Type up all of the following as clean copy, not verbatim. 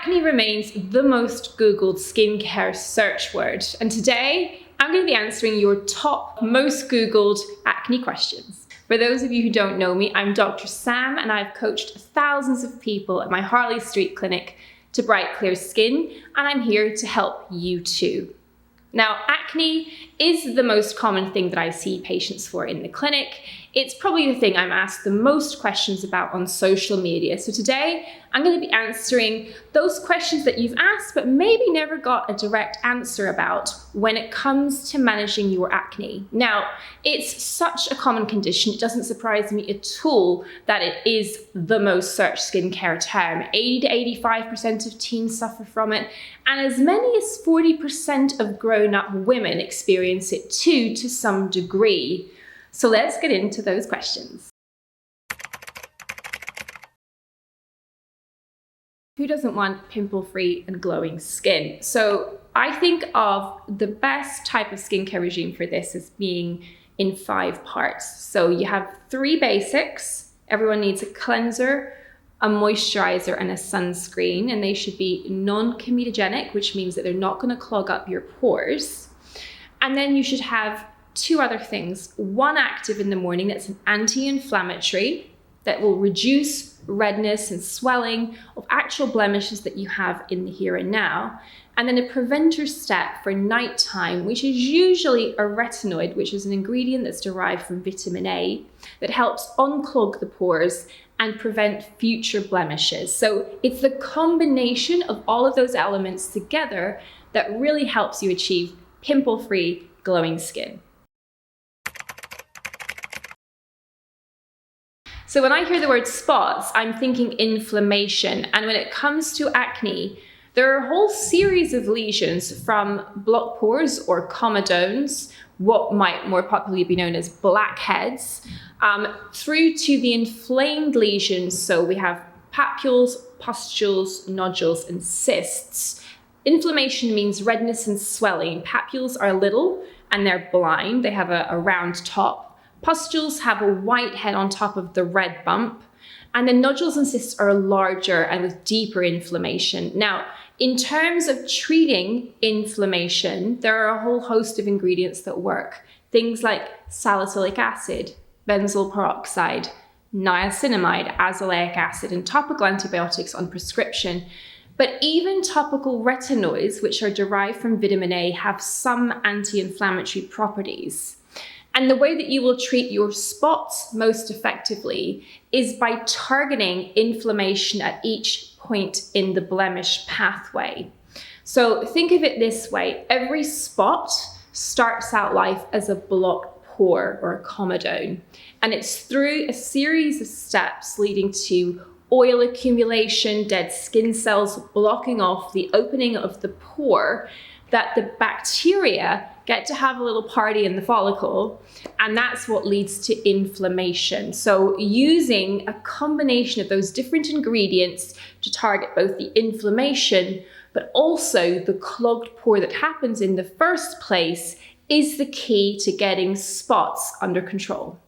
Acne remains the most Googled skincare search word, and today I'm going to be answering your top most Googled acne questions. For those of you who don't know me, I'm Dr. Sam, and I've coached thousands of people at my Harley Street clinic to bright, clear skin, and I'm here to help you too. Now, acne is the most common thing that I see patients for in the clinic. It's probably the thing I'm asked the most questions about on social media. So today, I'm going to be answering those questions that you've asked, but maybe never got a direct answer about when it comes to managing your acne. Now, it's such a common condition, it doesn't surprise me at all that it is the most searched skincare term. 80 to 85% of teens suffer from it, and as many as 40% of grown-up women experience it too, to some degree. So let's get into those questions. Who doesn't want pimple-free and glowing skin? So I think of the best type of skincare regime for this as being in 5 parts. So you have 3 basics. Everyone needs a cleanser, a moisturizer, and a sunscreen, and they should be non-comedogenic, which means that they're not going to clog up your pores. And then you should have 2 other things. One active in the morning that's an anti-inflammatory that will reduce redness and swelling of actual blemishes that you have in the here and now. And then a preventer step for nighttime, which is usually a retinoid, which is an ingredient that's derived from vitamin A that helps unclog the pores and prevent future blemishes. So it's the combination of all of those elements together that really helps you achieve pimple-free, glowing skin. So when I hear the word spots, I'm thinking inflammation. And when it comes to acne, there are a whole series of lesions from blocked pores or comedones, what might more popularly be known as blackheads, through to the inflamed lesions. So we have papules, pustules, nodules, and cysts. Inflammation means redness and swelling. Papules are little and they're blind. They have a round top. Pustules have a white head on top of the red bump. And then nodules and cysts are larger and with deeper inflammation. Now, in terms of treating inflammation, there are a whole host of ingredients that work. Things like salicylic acid, benzoyl peroxide, niacinamide, azelaic acid, and topical antibiotics on prescription. But even topical retinoids, which are derived from vitamin A, have some anti-inflammatory properties. And the way that you will treat your spots most effectively is by targeting inflammation at each point in the blemish pathway. So think of it this way: every spot starts out life as a blocked pore or a comedone, and it's through a series of steps leading to oil accumulation, dead skin cells blocking off the opening of the pore, that the bacteria get to have a little party in the follicle, and that's what leads to inflammation. So using a combination of those different ingredients to target both the inflammation, but also the clogged pore that happens in the first place, is the key to getting spots under control.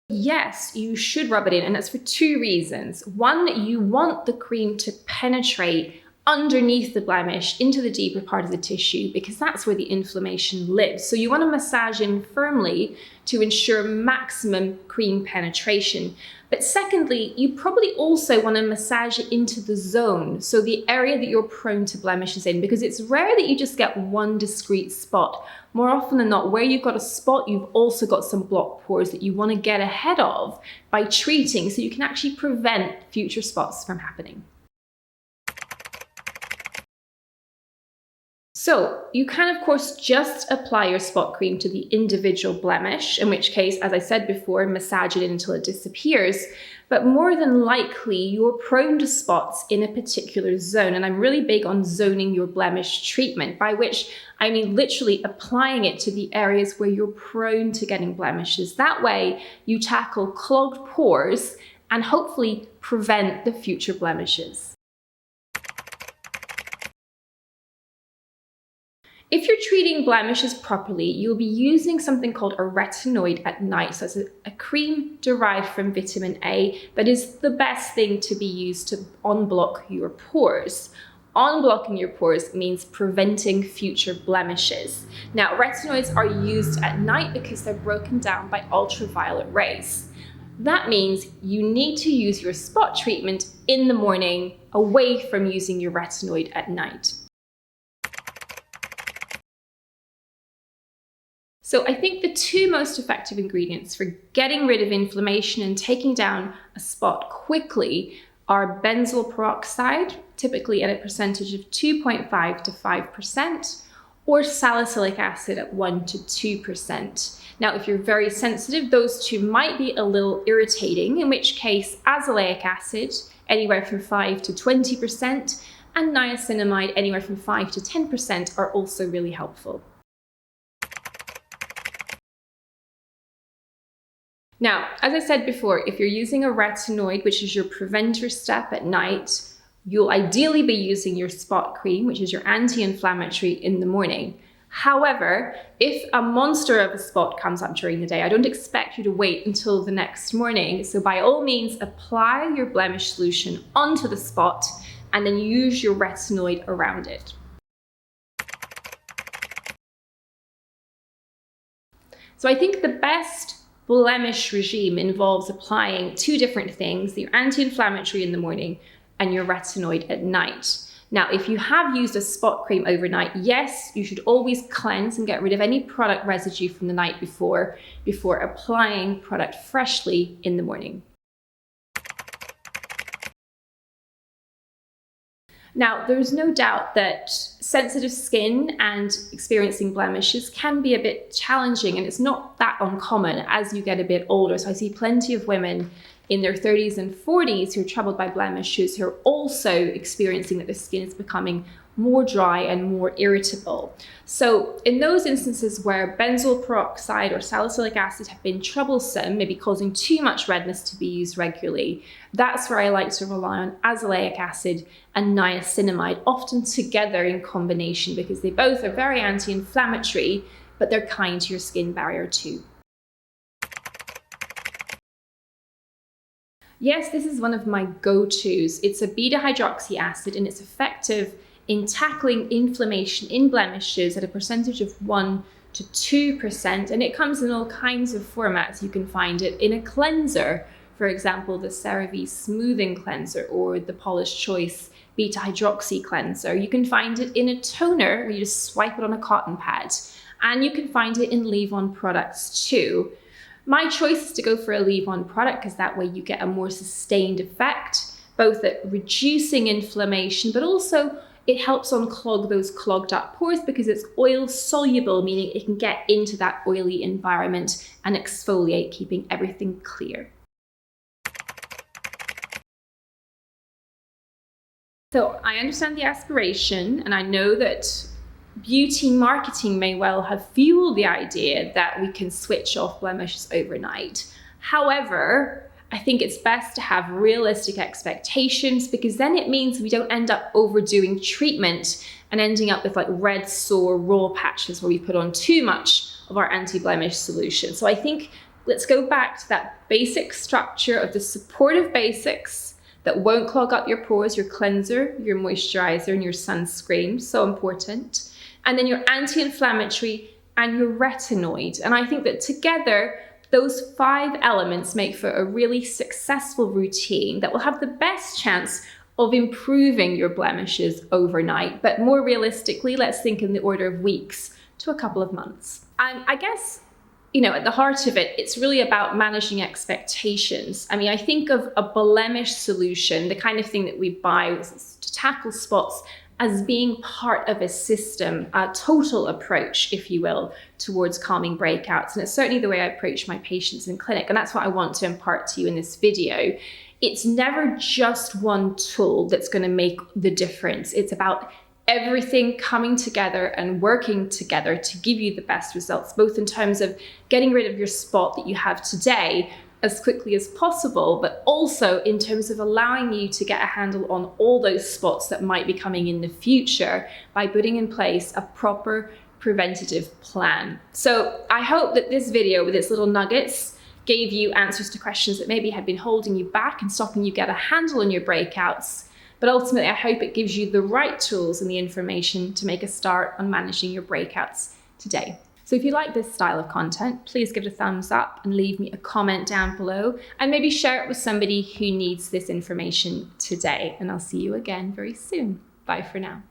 Yes, you should rub it in, and that's for 2 reasons. One, you want the cream to penetrate underneath the blemish into the deeper part of the tissue, because that's where the inflammation lives. So you want to massage in firmly to ensure maximum cream penetration. But secondly, you probably also want to massage it into the zone, so the area that you're prone to blemishes in, because it's rare that you just get one discrete spot. More often than not, where you've got a spot, you've also got some blocked pores that you want to get ahead of by treating, so you can actually prevent future spots from happening. So you can, of course, just apply your spot cream to the individual blemish, in which case, as I said before, massage it until it disappears. But more than likely, you're prone to spots in a particular zone. And I'm really big on zoning your blemish treatment, by which I mean literally applying it to the areas where you're prone to getting blemishes. That way, you tackle clogged pores and hopefully prevent the future blemishes. If you're treating blemishes properly, you'll be using something called a retinoid at night. So it's a cream derived from vitamin A that is the best thing to be used to unblock your pores. Unblocking your pores means preventing future blemishes. Now, retinoids are used at night because they're broken down by ultraviolet rays. That means you need to use your spot treatment in the morning away from using your retinoid at night. So I think the two most effective ingredients for getting rid of inflammation and taking down a spot quickly are benzoyl peroxide, typically at a percentage of 2.5 to 5%, or salicylic acid at 1 to 2%. Now, if you're very sensitive, those two might be a little irritating, in which case azelaic acid, anywhere from 5 to 20%, and niacinamide, anywhere from 5 to 10%, are also really helpful. Now, as I said before, if you're using a retinoid, which is your preventer step at night, you'll ideally be using your spot cream, which is your anti-inflammatory, in the morning. However, if a monster of a spot comes up during the day, I don't expect you to wait until the next morning. So by all means, apply your blemish solution onto the spot and then use your retinoid around it. So I think the best blemish regime involves applying two different things: your anti-inflammatory in the morning and your retinoid at night. Now, if you have used a spot cream overnight, yes, you should always cleanse and get rid of any product residue from the night before applying product freshly in the morning. Now, there's no doubt that sensitive skin and experiencing blemishes can be a bit challenging, and it's not that uncommon as you get a bit older. So I see plenty of women in their 30s and 40s who are troubled by blemishes, who are also experiencing that the skin is becoming more dry and more irritable. So in those instances where benzoyl peroxide or salicylic acid have been troublesome, maybe causing too much redness to be used regularly, that's where I like to rely on azelaic acid and niacinamide, often together in combination, because they both are very anti-inflammatory, but they're kind to your skin barrier too. Yes, this is one of my go-tos. It's a beta-hydroxy acid, and it's effective in tackling inflammation in blemishes at a percentage of 1 to 2%, and it comes in all kinds of formats. You can find it in a cleanser, for example, the CeraVe Smoothing Cleanser or the Paula's Choice Beta Hydroxy Cleanser. You can find it in a toner where you just swipe it on a cotton pad, and you can find it in leave-on products too. My choice is to go for a leave-on product because that way you get a more sustained effect, both at reducing inflammation, but also it helps unclog those clogged up pores because it's oil soluble, meaning it can get into that oily environment and exfoliate, keeping everything clear. So I understand the aspiration, and I know that beauty marketing may well have fueled the idea that we can switch off blemishes overnight. However, I think it's best to have realistic expectations, because then it means we don't end up overdoing treatment and ending up with like red, sore, raw patches where we put on too much of our anti-blemish solution. So I think let's go back to that basic structure of the supportive basics that won't clog up your pores: your cleanser, your moisturizer, and your sunscreen, so important. And then your anti-inflammatory and your retinoid. And I think that together, those 5 elements make for a really successful routine that will have the best chance of improving your blemishes overnight. But more realistically, let's think in the order of weeks to a couple of months. And I guess, at the heart of it, it's really about managing expectations. I mean, I think of a blemish solution, the kind of thing that we buy to tackle spots, as being part of a system, a total approach, if you will, towards calming breakouts. And it's certainly the way I approach my patients in clinic. And that's what I want to impart to you in this video. It's never just one tool that's going to make the difference. It's about everything coming together and working together to give you the best results, both in terms of getting rid of your spot that you have today, as quickly as possible, but also in terms of allowing you to get a handle on all those spots that might be coming in the future by putting in place a proper preventative plan. So I hope that this video with its little nuggets gave you answers to questions that maybe had been holding you back and stopping you get a handle on your breakouts. But ultimately, I hope it gives you the right tools and the information to make a start on managing your breakouts today. So if you like this style of content, please give it a thumbs up and leave me a comment down below, and maybe share it with somebody who needs this information today. And I'll see you again very soon. Bye for now.